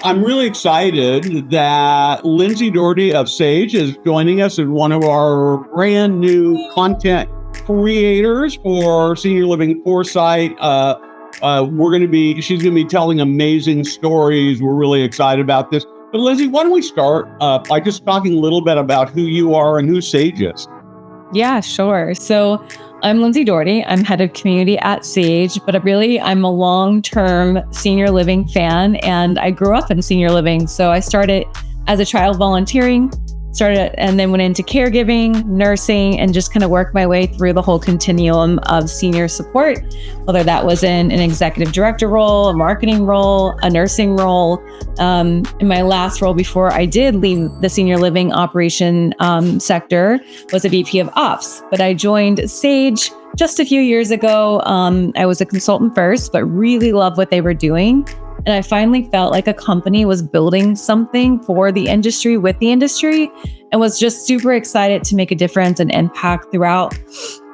I'm really excited that Lindsey Daugherty of Sage is joining us as one of our brand new content creators for Senior Living Foresight. She's going to be telling amazing stories. We're really excited about this. But Lindsey, why don't we start by just talking a little bit about who you are and who Sage is? Yeah, sure. So I'm Lindsey Daugherty. I'm head of community at Sage, but I'm a long-term senior living fan, and I grew up in senior living. So I started as a child volunteering, and then went into caregiving, nursing, and just kind of worked my way through the whole continuum of senior support, whether that was in an executive director role, a marketing role, a nursing role. In my last role before I did leave the senior living operation sector was a VP of Ops, but I joined Sage just a few years ago. I was a consultant first, but really loved what they were doing. And I finally felt like a company was building something for the industry with the industry, and was just super excited to make a difference and impact throughout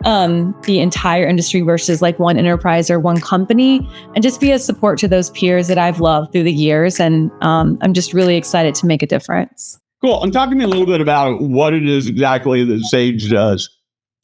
the entire industry versus like one enterprise or one company, and just be a support to those peers that I've loved through the years. And I'm just really excited to make a difference. Cool. And talk to me a little bit about what it is exactly that Sage does.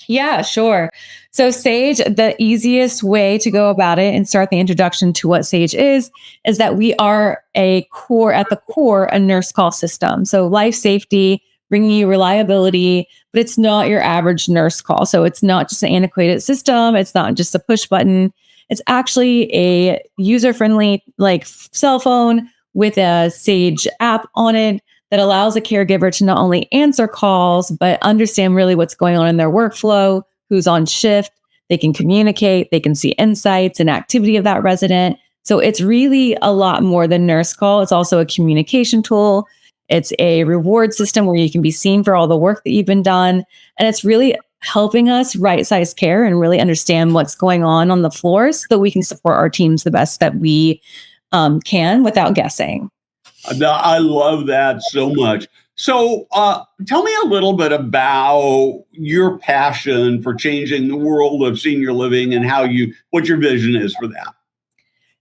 Yeah, sure. So Sage, the easiest way to go about it and start the introduction to what Sage is that we are at the core, a nurse call system. So life safety, bringing you reliability, but it's not your average nurse call. So it's not just an antiquated system. It's not just a push button. It's actually a user-friendly like cell phone with a Sage app on it that allows a caregiver to not only answer calls, but understand really what's going on in their workflow, who's on shift. They can communicate, they can see insights and activity of that resident. So it's really a lot more than nurse call. It's also a communication tool. It's a reward system where you can be seen for all the work that you've been done. And it's really helping us right-size care and really understand what's going on the floor so that we can support our teams the best that we can without guessing. I love that so much. So tell me a little bit about your passion for changing the world of senior living and what your vision is for that.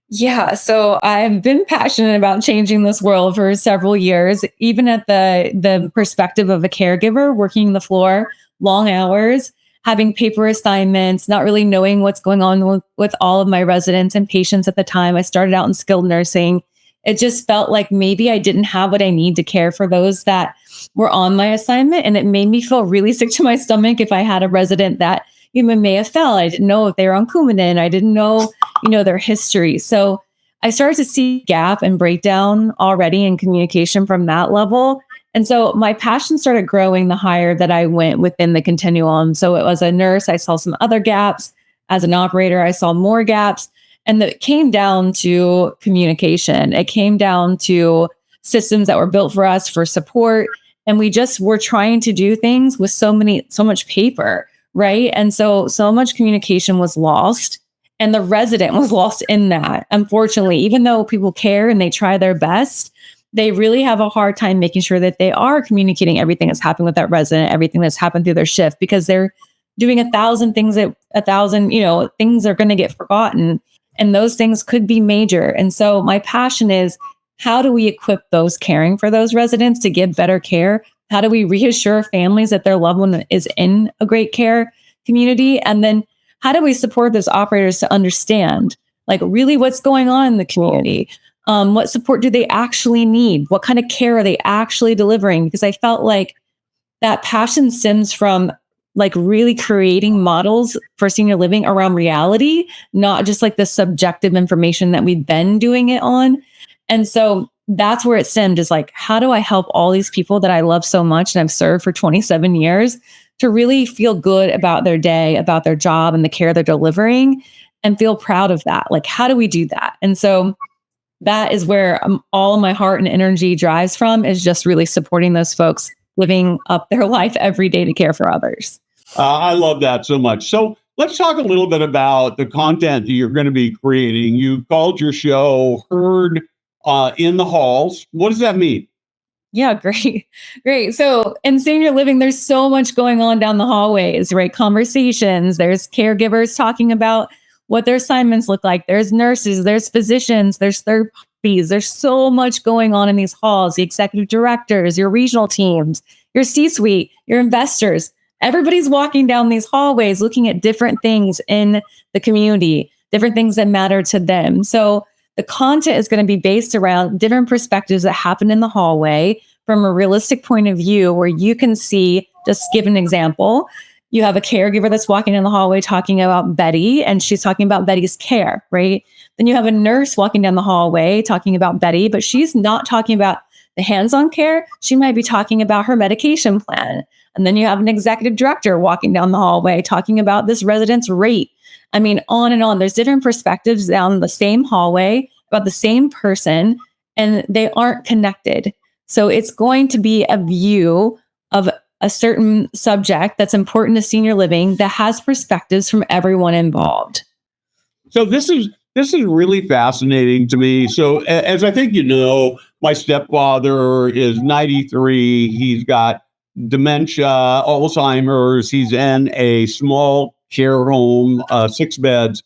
Yeah, so I've been passionate about changing this world for several years, even at the perspective of a caregiver, working the floor, long hours, having paper assignments, not really knowing what's going on with all of my residents and patients at the time. I started out in skilled nursing. It just felt like maybe I didn't have what I need to care for those that were on my assignment. And it made me feel really sick to my stomach if I had a resident that even may have fell. I didn't know if they were on Coumadin. I didn't know, their history. So I started to see gap and breakdown already in communication from that level. And so my passion started growing the higher that I went within the continuum. So it was a nurse, I saw some other gaps. As an operator, I saw more gaps. And it came down to communication. It came down to systems that were built for us for support. And we just were trying to do things with so much paper, right? And so much communication was lost. And the resident was lost in that. Unfortunately, even though people care and they try their best, they really have a hard time making sure that they are communicating everything that's happened with that resident, everything that's happened through their shift, because they're doing 1,000 things things are going to get forgotten. And those things could be major. And so my passion is, how do we equip those caring for those residents to give better care? How do we reassure families that their loved one is in a great care community? And then how do we support those operators to understand like really what's going on in the community? What support do they actually need? What kind of care are they actually delivering? Because I felt like that passion stems from like really creating models for senior living around reality, not just like the subjective information that we've been doing it on. And so that's where it stemmed, is like, how do I help all these people that I love so much and I've served for 27 years to really feel good about their day, about their job and the care they're delivering, and feel proud of that? Like, how do we do that? And so that is where all of my heart and energy drives from, is just really supporting those folks living up their life every day to care for others. I love that so much. So let's talk a little bit about the content that you're going to be creating. You called your show Heard in the Halls. What does that mean? Yeah, great. Great. So in senior living, there's so much going on down the hallways, right? Conversations, there's caregivers talking about what their assignments look like. There's nurses, there's physicians, there's third fees. There's so much going on in these halls, the executive directors, your regional teams, your C-suite, your investors. Everybody's walking down these hallways looking at different things in the community, different things that matter to them. So the content is going to be based around different perspectives that happen in the hallway from a realistic point of view, where you can see, just give an example. You have a caregiver that's walking in the hallway talking about Betty, and she's talking about Betty's care, right? Then you have a nurse walking down the hallway talking about Betty, but she's not talking about the hands-on care. She might be talking about her medication plan. And then you have an executive director walking down the hallway talking about this resident's rate. I mean, on and on. There's different perspectives down the same hallway about the same person, and they aren't connected. So it's going to be a view of a certain subject that's important to senior living that has perspectives from everyone involved. So this is really fascinating to me. So as I think you know, my stepfather is 93. He's got dementia, Alzheimer's. He's in a small care home, 6 beds.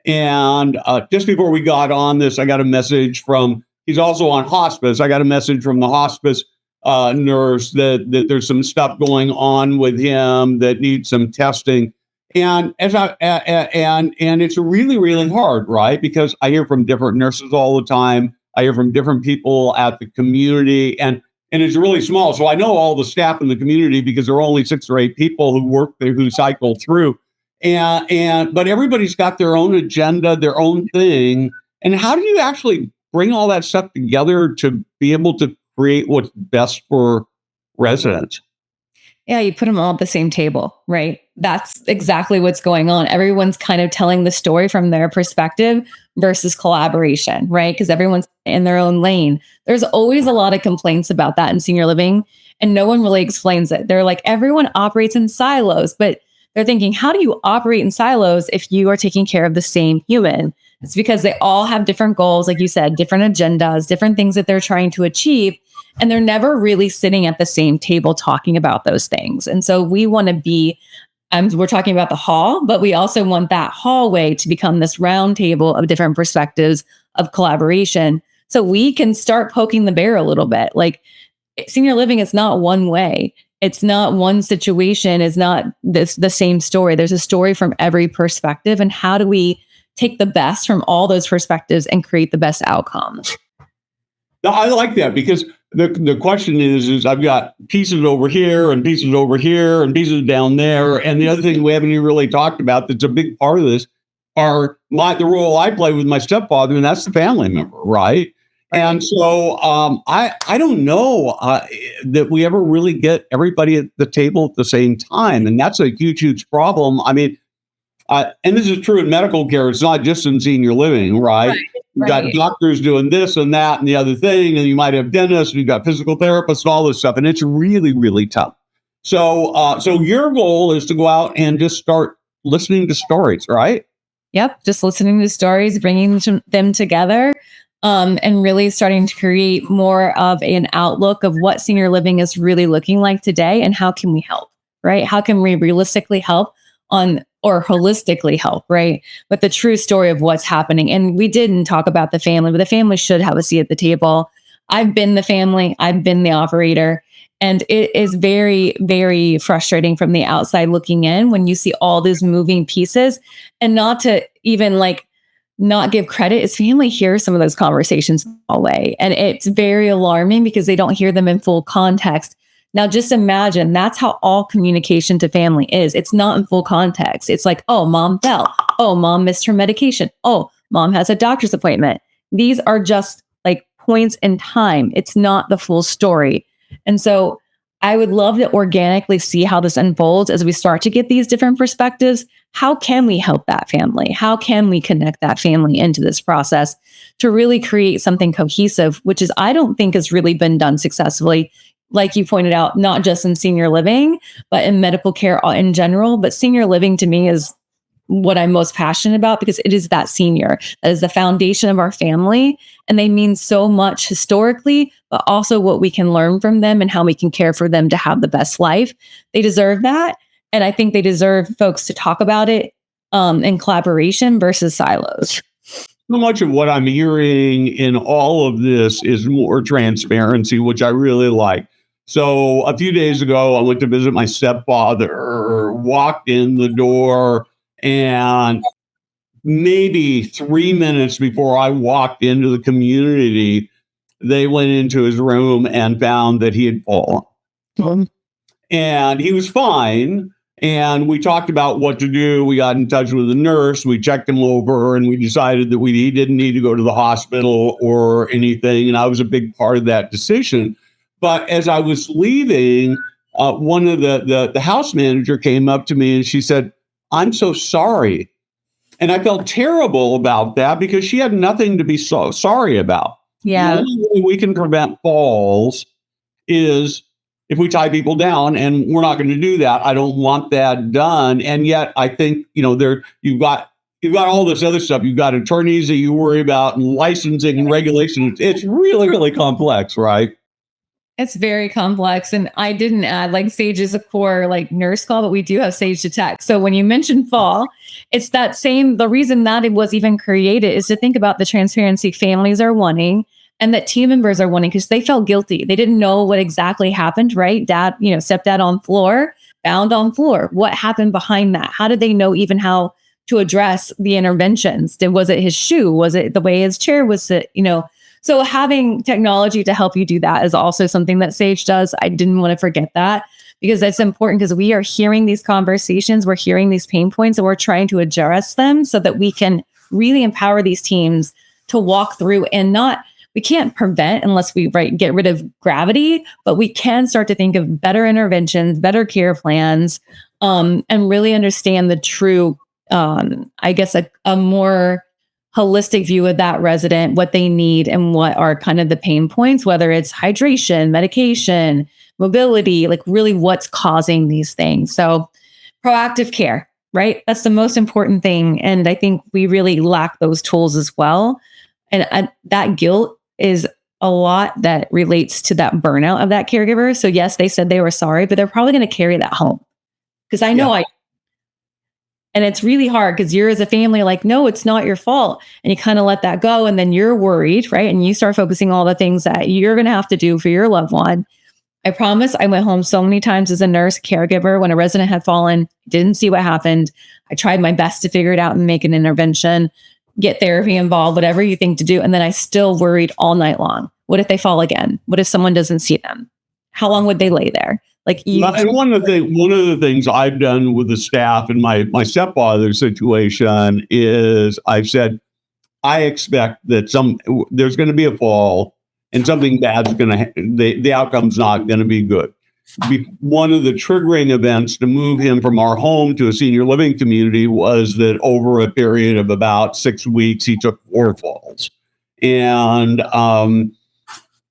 And just before we got on this, I got a message from, he's also on hospice. I got a message from the hospice nurse that there's some stuff going on with him that needs some testing. And and it's really, really hard, right? Because I hear from different nurses all the time. I hear from different people at the community, and it's really small. So I know all the staff in the community because there are only 6 or 8 people who work there, who cycle through. But everybody's got their own agenda, their own thing. And how do you actually bring all that stuff together to be able to create what's best for residents? Yeah, you put them all at the same table, right? That's exactly what's going on. Everyone's kind of telling the story from their perspective versus collaboration, right? Because everyone's in their own lane. There's always a lot of complaints about that in senior living, and no one really explains it. They're like, everyone operates in silos, but they're thinking, how do you operate in silos if you are taking care of the same human? It's because they all have different goals, like you said, different agendas, different things that they're trying to achieve. And they're never really sitting at the same table talking about those things. And so we want to be, we're talking about the hall, but we also want that hallway to become this round table of different perspectives of collaboration. So we can start poking the bear a little bit. Like, senior living is not one way. It's not one situation. It's not the same story. There's a story from every perspective. And how do we take the best from all those perspectives and create the best outcomes? Now, I like that, because the question is I've got pieces over here and pieces over here and pieces down there. And the other thing we haven't even really talked about that's a big part of this are the role I play with my stepfather, and that's the family member, right? And so I don't know that we ever really get everybody at the table at the same time. And that's a huge, huge problem. I mean, and this is true in medical care. It's not just in senior living, right? You've got doctors doing this and that and the other thing, and you might have dentists, and you've got physical therapists and all this stuff. And it's really, really tough. So your goal is to go out and just start listening to stories, right? Yep. Just listening to stories, bringing them together, and really starting to create more of an outlook of what senior living is really looking like today, and how can we help, right? How can we realistically help or holistically help, right? But the true story of what's happening. And we didn't talk about the family, but the family should have a seat at the table. I've been the family, I've been the operator. And it is very, very frustrating from the outside looking in when you see all these moving pieces, and not to even not give credit, is family hears some of those conversations all the way. And it's very alarming because they don't hear them in full context. Now, just imagine that's how all communication to family is. It's not in full context. It's like, oh, mom fell. Oh, mom missed her medication. Oh, mom has a doctor's appointment. These are just like points in time. It's not the full story. And so I would love to organically see how this unfolds as we start to get these different perspectives. How can we help that family? How can we connect that family into this process to really create something cohesive, which is, I don't think has really been done successfully, like you pointed out, not just in senior living, but in medical care in general. But senior living to me is what I'm most passionate about, because it is that senior that is the foundation of our family. And they mean so much historically, but also what we can learn from them and how we can care for them to have the best life. They deserve that. And I think they deserve folks to talk about it in collaboration versus silos. So much of what I'm hearing in all of this is more transparency, which I really like. So a few days ago, I went to visit my stepfather, walked in the door, and maybe 3 minutes before I walked into the community, they went into his room and found that he had fallen. And he was fine. And we talked about what to do. We got in touch with the nurse. We checked him over, and we decided that he didn't need to go to the hospital or anything. And I was a big part of that decision. But as I was leaving, one of the house manager came up to me and she said, "I'm so sorry." And I felt terrible about that because she had nothing to be so sorry about. Yeah. The only way we can prevent falls is if we tie people down, and we're not going to do that. I don't want that done. And yet I think, you've got all this other stuff. You've got attorneys that you worry about and licensing and regulations. It's really, really complex, right? It's very complex. And I didn't add like Sage is a core like nurse call, but we do have Sage Detect. So when you mention fall, it's the reason that it was even created is to think about the transparency families are wanting and that team members are wanting because they felt guilty. They didn't know what exactly happened, right? Dad, stepdad on floor, found on floor. What happened behind that? How did they know even how to address the interventions? Was it his shoe? Was it the way his chair was sit? So having technology to help you do that is also something that Sage does. I didn't want to forget that because that's important because we are hearing these conversations, we're hearing these pain points, and we're trying to address them so that we can really empower these teams to walk through we can't prevent unless we get rid of gravity, but we can start to think of better interventions, better care plans, and really understand the true, a more holistic view of that resident, what they need and what are kind of the pain points, whether it's hydration, medication, mobility, like really what's causing these things. So proactive care, right? That's the most important thing. And I think we really lack those tools as well. And that guilt is a lot that relates to that burnout of that caregiver. So yes, they said they were sorry, but they're probably going to carry that home. Because I know and it's really hard because you're as a family like, no, it's not your fault. And you kind of let that go. And then you're worried, right? And you start focusing on all the things that you're going to have to do for your loved one. I promise I went home so many times as a nurse caregiver when a resident had fallen, didn't see what happened. I tried my best to figure it out and make an intervention, get therapy involved, whatever you think to do. And then I still worried all night long. What if they fall again? What if someone doesn't see them? How long would they lay there? And one of the things I've done with the staff in my stepfather's situation is I've said, I expect that there's going to be a fall and something bad's going to, the outcome's not going to be good. One of the triggering events to move him from our home to a senior living community was that over a period of about 6 weeks, he took 4 falls. And,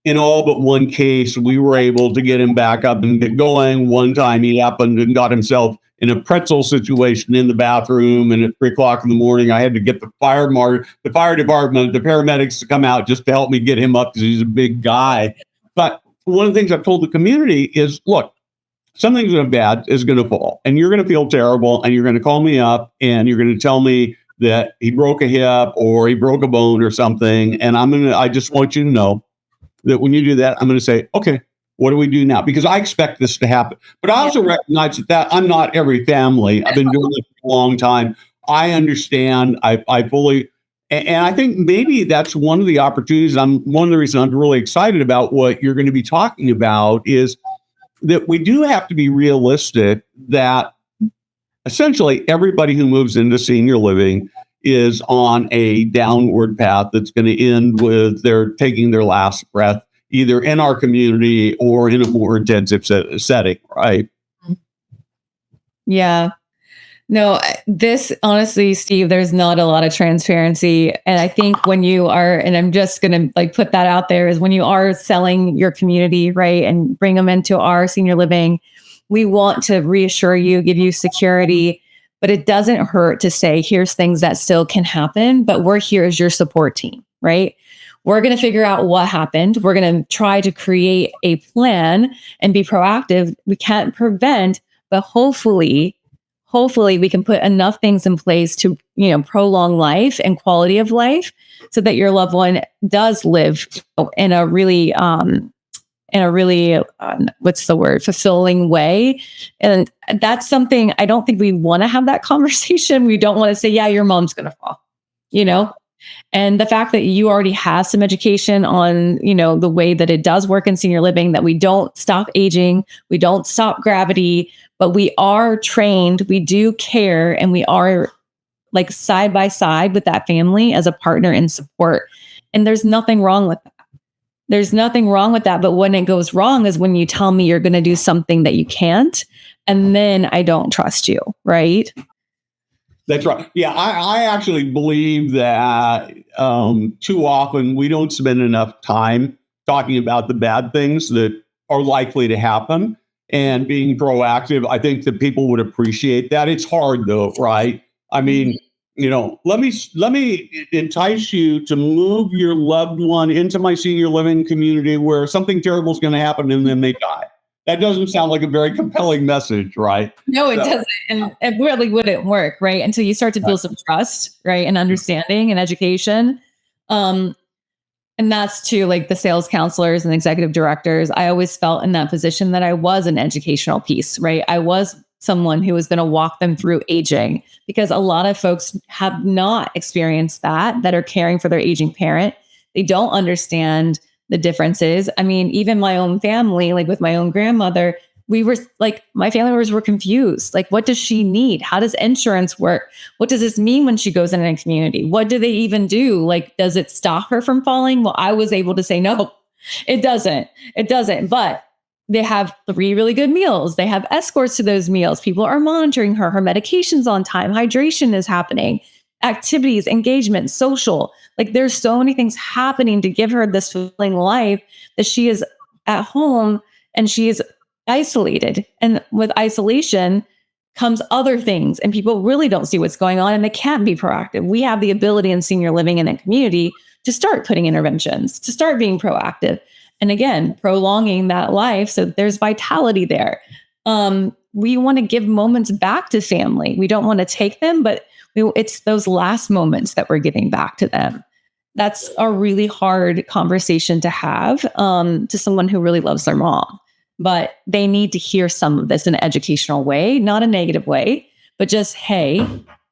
in all but one case, we were able to get him back up and get going. One time he happened and got himself in a pretzel situation in the bathroom. And at 3:00 in the morning, I had to get the fire department, the paramedics to come out just to help me get him up because he's a big guy. But one of the things I've told the community is, look, something's bad is going to fall and you're going to feel terrible and you're going to call me up and you're going to tell me that he broke a hip or he broke a bone or something. And I just want you to know that when you do that, I'm going to say, okay, what do we do now? Because I expect this to happen. But I also recognize that I'm not every family. I've been doing this for a long time. I understand. I fully, and I think maybe that's one of the opportunities. One of the reasons I'm really excited about what you're going to be talking about is that we do have to be realistic that essentially everybody who moves into senior living is on a downward path that's going to end with their taking their last breath, either in our community or in a more intensive setting, right? Yeah. No, this honestly, Steve, there's not a lot of transparency. And I think when you are, and I'm just going to put that out there, is when you are selling your community, right, and bring them into our senior living, we want to reassure you, give you security. But it doesn't hurt to say, here's things that still can happen, but we're here as your support team, right? We're going to figure out what happened. We're going to try to create a plan and be proactive. We can't prevent, but hopefully hopefully we can put enough things in place to, prolong life and quality of life so that your loved one does live in a really, what's the word, fulfilling way. And that's something I don't think we want to have that conversation. We don't want to say, yeah, your mom's going to fall, you know? And the fact that you already have some education on, the way that it does work in senior living, that we don't stop aging, we don't stop gravity, but we are trained, we do care, and we are like side by side with that family as a partner in support. And there's nothing wrong with that. There's nothing wrong with that. But when it goes wrong is when you tell me you're going to do something that you can't, and then I don't trust you, right? That's right. Yeah, I actually believe that too often we don't spend enough time talking about the bad things that are likely to happen and being proactive. I think that people would appreciate that. It's hard though, right? I mean, let me entice you to move your loved one into my senior living community where something terrible is going to happen and then they die. That doesn't sound like a very compelling message, right? No, it doesn't. And it really wouldn't work, right? Until you start to build some trust, right? And understanding and education. And that's to like the sales counselors and executive directors. I always felt in that position that I was an educational piece, right? I was someone who was going to walk them through aging, because a lot of folks have not experienced that are caring for their aging parent. They don't understand the differences. I mean, even my own family, like with my own grandmother, we were like, my family members were confused. Like, what does she need? How does insurance work? What does this mean when she goes in a community? What do they even do? Like, does it stop her from falling? Well, I was able to say, no, it doesn't. It doesn't. But they have 3 really good meals. They have escorts to those meals. People are monitoring her. Her medication's on time. Hydration is happening. Activities, engagement, social. Like, there's so many things happening to give her this fulfilling life that she is at home and she is isolated. And with isolation comes other things, and people really don't see what's going on and they can't be proactive. We have the ability in senior living in a community to start putting interventions, to start being proactive. And again, prolonging that life so that there's vitality there. We want to give moments back to family. We don't want to take them, but it's those last moments that we're giving back to them. That's a really hard conversation to have to someone who really loves their mom. But they need to hear some of this in an educational way, not a negative way, but just, hey,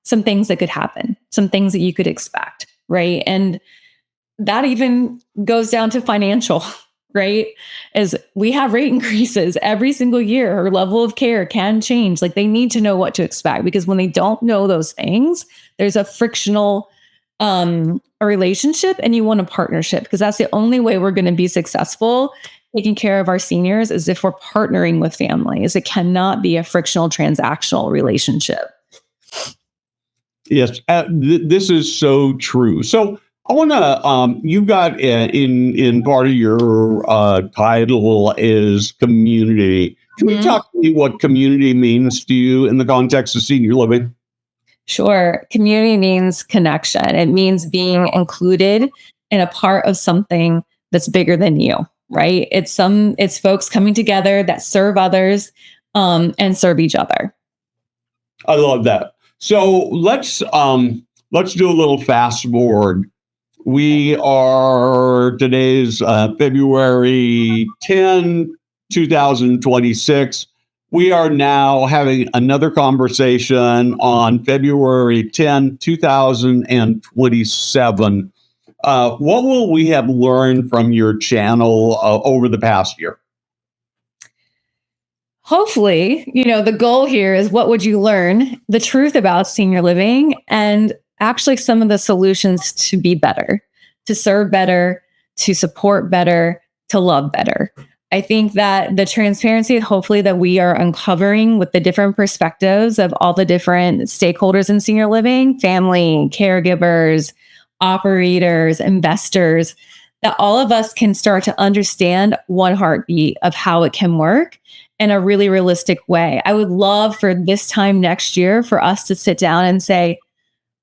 some things that could happen, some things that you could expect, right? And that even goes down to financial, right? As we have rate increases every single year, her level of care can change. Like, they need to know what to expect, because when they don't know those things, there's a frictional a relationship, and you want a partnership, because that's the only way we're going to be successful taking care of our seniors, is if we're partnering with families. It cannot be a frictional transactional relationship. Yes, this is so true. So I want to, you've got in part of your title is community. Can you talk to me what community means to you in the context of senior living? Sure. Community means connection. It means being included in a part of something that's bigger than you, right? It's folks coming together that serve others and serve each other. I love that. So let's do a little fast forward. Today's February 10, 2026. We are now having another conversation on February 10, 2027. What will we have learned from your channel over the past year? Hopefully, the goal here is, what would you learn? The truth about senior living, and actually some of the solutions to be better, to serve better, to support better, to love better. I think that the transparency, hopefully, that we are uncovering with the different perspectives of all the different stakeholders in senior living, family, caregivers, operators, investors, that all of us can start to understand one heartbeat of how it can work in a really realistic way. I would love for this time next year for us to sit down and say,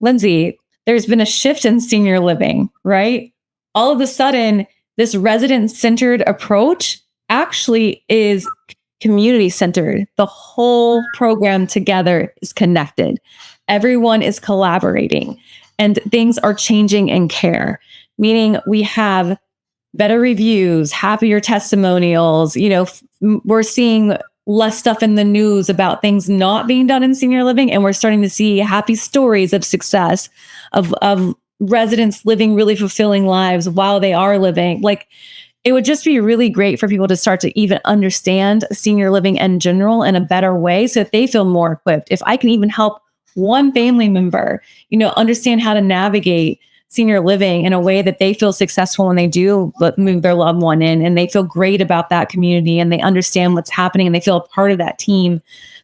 Lindsey, there's been a shift in senior living, right? All of a sudden, this resident-centered approach actually is community centered. The whole program together is connected. Everyone is collaborating and things are changing in care, meaning we have better reviews, happier testimonials. We're seeing less stuff in the news about things not being done in senior living. And we're starting to see happy stories of success, of residents living really fulfilling lives while they are living. Like, it would just be really great for people to start to even understand senior living in general in a better way so that they feel more equipped. If I can even help one family member, understand how to navigate senior living in a way that they feel successful when they do move their loved one in, and they feel great about that community and they understand what's happening and they feel a part of that team.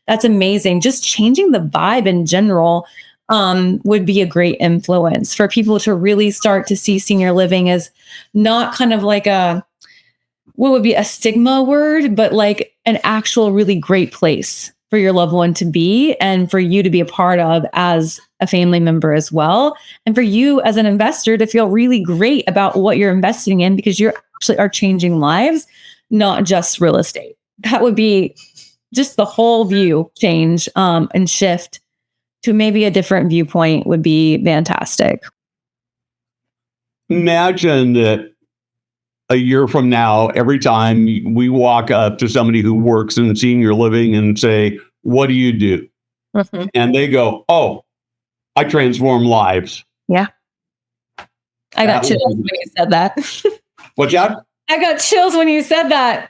That's amazing. Just changing the vibe in general would be a great influence for people to really start to see senior living as not kind of like what would be a stigma word, but like an actual really great place for your loved one to be and for you to be a part of as a family member as well. And for you as an investor to feel really great about what you're investing in because you actually are changing lives, not just real estate. That would be just the whole view change and shift to maybe a different viewpoint would be fantastic. Imagine that a year from now, every time we walk up to somebody who works in senior living and say, "What do you do?" Mm-hmm. And they go, "Oh, I transform lives." Yeah. I got chills when you said that. What's that? I got chills when you said that.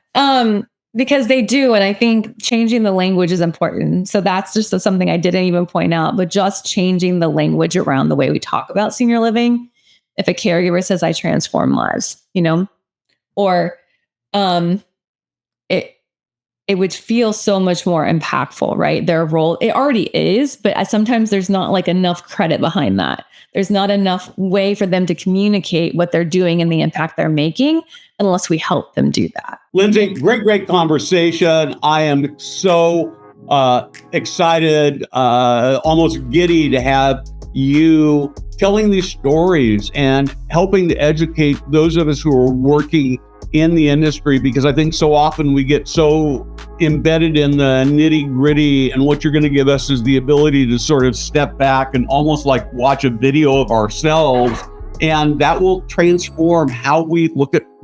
Because they do. And I think changing the language is important. So that's just something I didn't even point out, but just changing the language around the way we talk about senior living. If a caregiver says, "I transform lives," or it would feel so much more impactful, right? Their role, it already is, but sometimes there's not like enough credit behind that. There's not enough way for them to communicate what they're doing and the impact they're making unless we help them do that. Lindsey, great conversation. I am so excited, almost giddy to have you telling these stories and helping to educate those of us who are working in the industry, because I think so often we get so embedded in the nitty gritty, and what you're going to give us is the ability to sort of step back and almost like watch a video of ourselves, and that will transform how we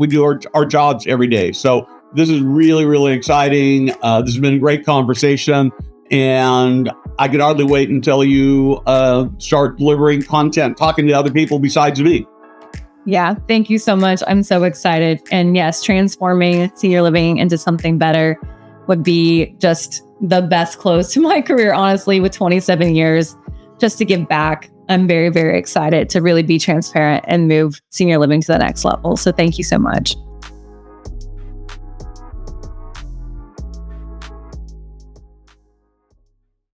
do our jobs every day. So this is really exciting. This has been a great conversation, and I could hardly wait until you start delivering content, talking to other people besides me. Yeah, thank you so much. I'm so excited. And yes, transforming senior living into something better would be just the best close to my career, honestly, with 27 years, just to give back. I'm very excited to really be transparent and move senior living to the next level. So thank you so much.